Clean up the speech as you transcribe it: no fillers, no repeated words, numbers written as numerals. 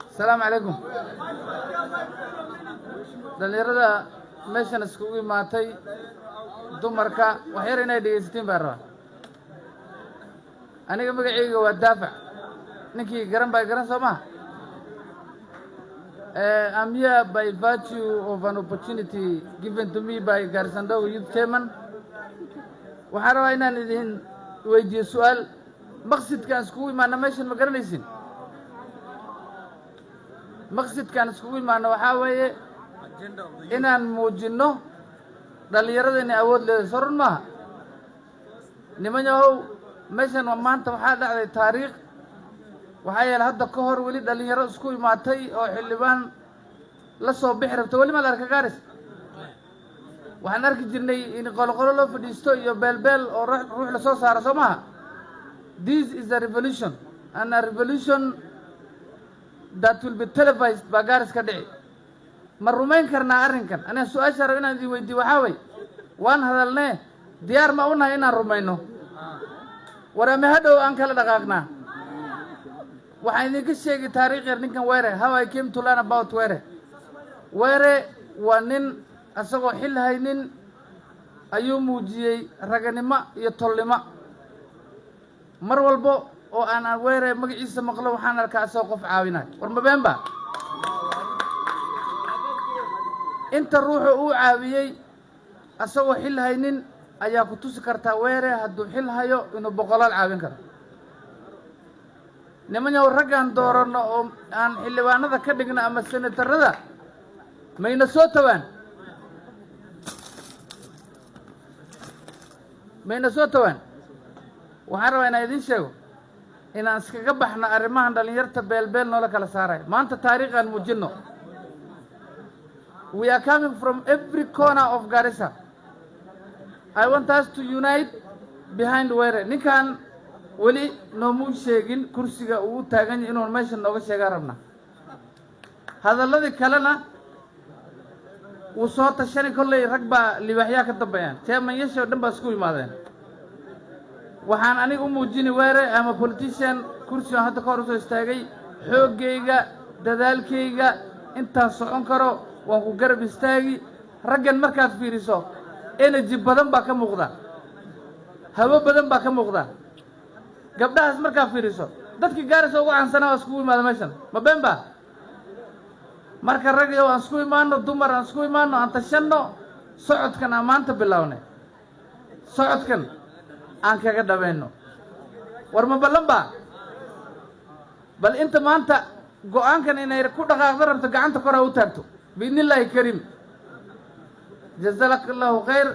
السلام عليكم. dhalinyarada meeshan iskugu imaatay dumarka waxyar inay dhegeysatiin baan rabaa. aniga magacayga waa daafac ninkii garan baa garan soo ma I'm here by virtue of an opportunity given to me by Garsandao Youth Chairman. waxaan rabaa inaan idin weydiiyo su'aal. maqsidkaan iskugu imaana meeshan ma garanaysin? maqsidkaan iskugu imaana waxaa weeye inaan muujinno dhalinyarada inay awood leedahay. soo run maaha niman yahow? meeshan maanta waxaa dhacday taariikh. waxaa yeelay hadda ka hor weli dhalinyaro isku imaatay oo xildhibaan la soo bixi rabto weli maad arka gaaris. waxaan arki jirnay in qoloqolo loo fadhiisto iyo beelbeel oo ruux la soo saaro soo maaha. This is a revolution and a revolution that will be televised baa gaaris ka dhici. ma rumayn karnaa arrinkan? aniga su-aasha rabo inaan idin weydiiyo waxaa way waan hadalnee diyaar ma u nahay inaan rumayno? warame hadhow aan kala dhaqaaqnaa. waxaan idinka sheegay taariikh yar ninkan Were, how I came to learn about Were. Were waa nin asagoo xil haynin ayuu muujiyey raganimo iyo tolnimo. mar walbo oo aan Were magaciisa maqlo waxaan arkaa asagoo qof caawinay. war ma been ba? inta ruuxu uu caawiyey asagoo xil haynin ayaa ku tusi kartaa Were hadduu xil hayo inuu boqolaal caawin karo. niman yahow raggaan dooranno oo aan xildhibaanada ka dhigno ama senatarada mayna soo tawaan? waxaan rabaa inaan idiin sheego inaan iskaga baxno arrimahan dhalinyarta beelbeel noola kala saaray. maanta taariikhaan muujinno. We are coming from every corner of Garissa. I want us to unite behind Were. ninkan weli noomu sheegin kursiga uu taagan yahay inuu meesha nooga sheegaa rabna. hadalladii kalena wuu soo tashani kolley rag baa libaaxyaa ka dambeeyaan. chairman-yasha oo dhan baa isku imaadeen. waxaan aniga u muujini Were ama politician kursigan hadda ka hor usoo istaagay xooggayga dadaalkayga intaan socon karo waan ku garab istaagi. raggan markaad fiiriso energy badan baa ka muuqda, hawo badan baa ka muuqda. gabdhahaas markaad fiiriso dadkii Gaarisa ugu caansanaa waa iskugu imaada meeshan. ma been ba? marka rag iyo aan isku imaano, dumar aan isku imaano, aan tashanno. socodkan aan maanta bilownay, socodkan aan kaga dhabayno. war ma ballan ba? bal inta maanta go'aankan inay ku dhaqaaqdo rabto gacanta kor ha u taagto biidnillaahi kariim. jazakallahu khayr.